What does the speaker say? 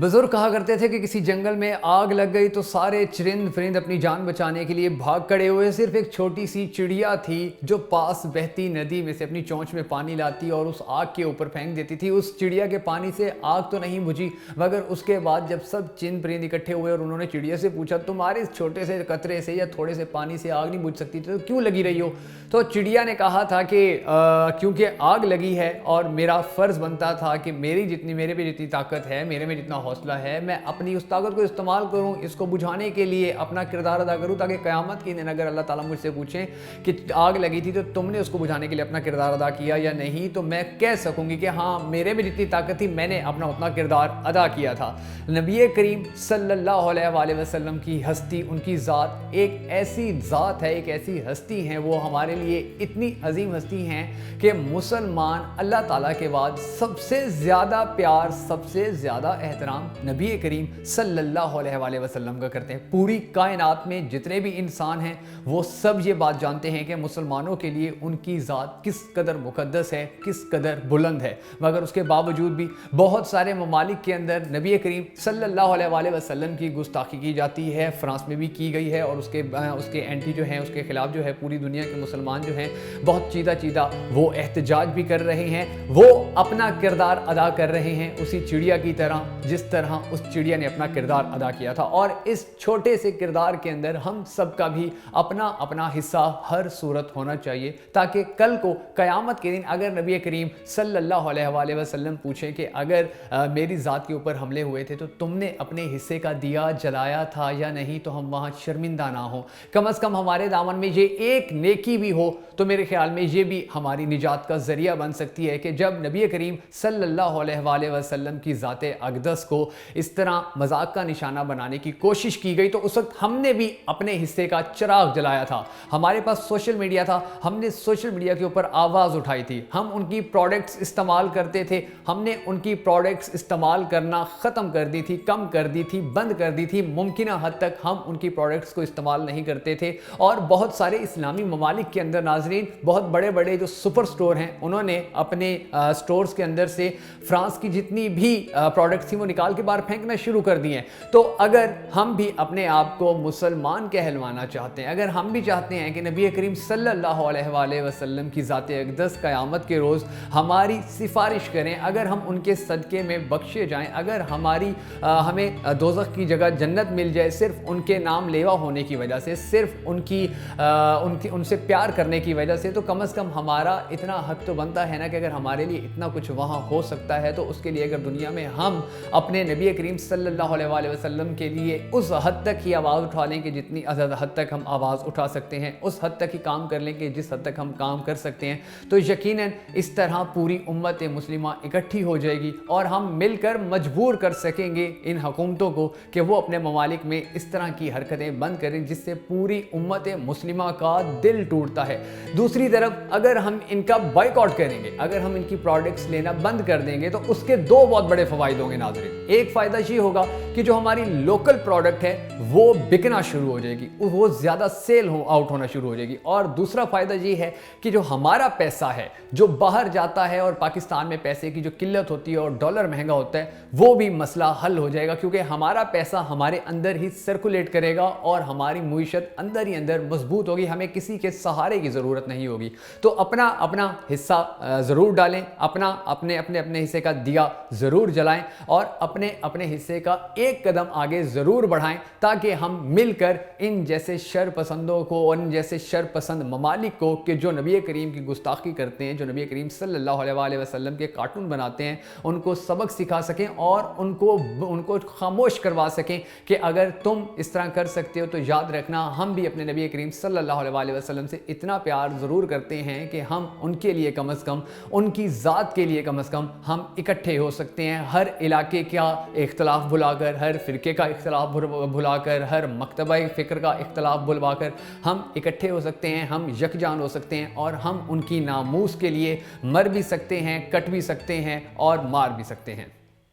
बुजुर्ग कहा करते थे कि किसी जंगल में आग लग गई तो सारे चरिंद परिंद अपनी जान बचाने के लिए भाग खड़े हुए। सिर्फ एक छोटी सी चिड़िया थी जो पास बहती नदी में से अपनी चोंच में पानी लाती और उस आग के ऊपर फेंक देती थी। उस चिड़िया के पानी से आग तो नहीं बुझी, मगर उसके बाद जब सब चरिंद परिंद इकट्ठे हुए और उन्होंने चिड़िया से पूछा, तुम्हारे इस छोटे से कतरे से या थोड़े से पानी से आग नहीं बुझ सकती तो क्यों लगी रही हो? तो चिड़िया ने कहा था कि क्योंकि आग लगी है और मेरा फ़र्ज़ बनता था कि मेरे पे जितनी ताकत है, मेरे में जितना हौसला है, मैं अपनी उस ताकत को इस्तेमाल करूं, इसको बुझाने के लिए अपना किरदार अदा करूं, ताकि क़यामत के दिन अगर अल्लाह ताला मुझसे पूछें कि आग लगी थी तो तुमने उसको बुझाने के लिए अपना किरदार अदा किया या नहीं, तो मैं कह सकूंगी कि हाँ, मेरे में जितनी ताकत थी मैंने अपना उतना किरदार अदा किया था। नबी करीम सल्लल्लाहु अलैहि वसल्लम की हस्ती, उनकी ज़ात एक ऐसी ज़ात है, एक ऐसी हस्ती हैं, वो हमारे लिए इतनी अजीम हस्ती हैं कि मुसलमान अल्लाह ताला के बाद सबसे ज़्यादा प्यार, सबसे ज़्यादा एहतराम नबी करीम सल्लल्लाहु अलैहि वसल्लम का करते हैं। पूरी कायनात में जितने भी इंसान हैं वो सब ये बात जानते हैं कि मुसलमानों के लिए उनकी ज़ात किस कदर मुक़द्दस है, किस कदर बुलंद है। मगर उसके बावजूद भी बहुत सारे ममालिक के अंदर नबी करीम सल्लल्लाहु अलैहि वसल्लम की गुस्ताखी की जाती है। फ्रांस में भी की गई है और उसके एंटी जो हैं, उसके खिलाफ जो है पूरी दुनिया के मुसलमान जो हैं बहुत चीदा चीदा वो एहतजाज भी कर रहे हैं। वो अपना किरदार अदा कर रहे हैं उसी चिड़िया की तरह, जिस तरह उस चिड़िया ने अपना किरदार अदा किया था। और इस छोटे से किरदार के अंदर हम सबका भी अपना अपना हिस्सा हर सूरत होना चाहिए, ताकि कल को क़यामत के दिन अगर नबी करीम सल्लल्लाहु अलैहि वसल्लम पूछें कि अगर मेरी ज़ात के ऊपर हमले हुए थे तो तुमने अपने हिस्से का दिया जलाया था या नहीं, तो हम वहाँ शर्मिंदा ना हो। कम से कम हमारे दामन में ये एक नेकी भी हो तो मेरे ख्याल में ये भी हमारी निजात का ज़रिया बन सकती है कि जब नबी करीम सल्लल्लाहु अलैहि वसल्लम की ज़ात अक़दस को इस तरह मजाक का निशाना बनाने की कोशिश की गई तो उस वक्त हमने भी अपने हिस्से का चिराग जलाया था। हमारे पास सोशल मीडिया था, हमने सोशल मीडिया के ऊपर आवाज़ उठाई थी, हम उनकी प्रोडक्ट्स इस्तेमाल करते थे, हमने उनकी प्रोडक्ट्स इस्तेमाल करना ख़त्म कर दी थी, कम कर दी थी, बंद कर दी थी। मुमकिन हद तक हम उनकी प्रोडक्ट्स को इस्तेमाल नहीं करते थे। और बहुत सारे इस्लामी ममालिक के अंदर नाज़रीन, बहुत बड़े बड़े जो सुपर स्टोर हैं, उन्होंने अपने स्टोर्स के अंदर से फ्रांस की जितनी भी प्रोडक्ट्स थी वो निकाल के बाहर फेंकना शुरू कर दिए हैं। तो अगर हम भी अपने आप को मुसलमान कहलवाना चाहते हैं, अगर हम भी चाहते हैं कि नबी करीम सल्लल्लाहु अलैहि वसल्लम की ज़ात अक़दस क़यामत के रोज़ हमारी सिफारिश करें, अगर हम उनके सदक़े में बख्शे जाएं, अगर हमें दोज़ख की जगह जन्नत मिल जाए सिर्फ उनके नाम लेवा होने की वजह से, सिर्फ उनसे प्यार करने की वजह से, तो कम से कम हमारा इतना हक तो बनता है ना कि अगर हमारे लिए इतना कुछ वहाँ हो सकता है तो उसके लिए अगर दुनिया में हम अपने नबी करीम सल्लल्लाहु अलैहि वसल्लम के लिए उस हद तक ही आवाज़ उठा लें कि जितनी हद तक हम आवाज़ उठा सकते हैं, उस हद तक ही काम कर लें कि जिस हद तक हम काम कर सकते हैं, तो यकीनन इस तरह पूरी उम्मत मुस्लिमा इकट्ठी हो जाएगी और हम मिलकर मजबूर कर सकेंगे इन हुकूमतों को कि वो अपने ममालिक में इस तरह की हरकतें बंद करें जिससे पूरी उम्मत मुस्लिमा का दिल टूटता है। दूसरी तरफ अगर हम इनका बॉयकॉट करेंगे, अगर हम इनकी प्रोडक्ट्स लेना बंद कर देंगे तो उसके दो बहुत बड़े फ़वाइद होंगे नाज़रीन। एक फ़ायदा ये होगा कि जो हमारी लोकल प्रोडक्ट है वो बिकना शुरू हो जाएगी, वो ज़्यादा सेल आउट होना शुरू हो जाएगी। और दूसरा फ़ायदा ये है कि जो हमारा पैसा है जो बाहर जाता है और पाकिस्तान में पैसे की जो किल्लत होती है और डॉलर महंगा होता है, वो भी मसला हल हो जाएगा, क्योंकि हमारा पैसा हमारे अंदर ही सर्कुलेट करेगा और हमारी मुईशत अंदर ही अंदर मजबूत होगी, हमें किसी के सहारे की ज़रूरत नहीं होगी। तो अपना अपना हिस्सा ज़रूर डालें, अपने हिस्से का दिया ज़रूर जलाएं और अपने हिस्से का एक कदम आगे ज़रूर बढ़ाएं, ताकि हम मिलकर इन जैसे शर पसंदों को और इन जैसे शर पसंद ममालिक को कि जो नबी करीम की गुस्ताखी करते हैं, जो नबी करीम सल्लल्लाहु अलैहि वसल्लम के कार्टून बनाते हैं, उनको सबक सिखा सकें और उनको खामोश करवा सकें कि अगर तुम इस तरह कर सकते हो तो याद रखना हम भी अपने नबी करीम सल्लल्लाहु अलैहि वसल्लम से इतना प्यार ज़रूर करते हैं कि हम उनके लिए कम से कम, उनकी ज़ात के लिए कम से कम हम इकट्ठे हो सकते हैं। हर इलाके का इख्तलाफ भुलाकर, हर फ़िरके का इख्तलाफ भुलाकर, हर मकतबा फ़िक्र का इख्तलाफ भुलवाकर हम इकट्ठे हो सकते हैं, हम यकजान हो सकते हैं और हम उनकी नामूस के लिए मर भी सकते हैं, कट भी सकते हैं और मार भी सकते हैं।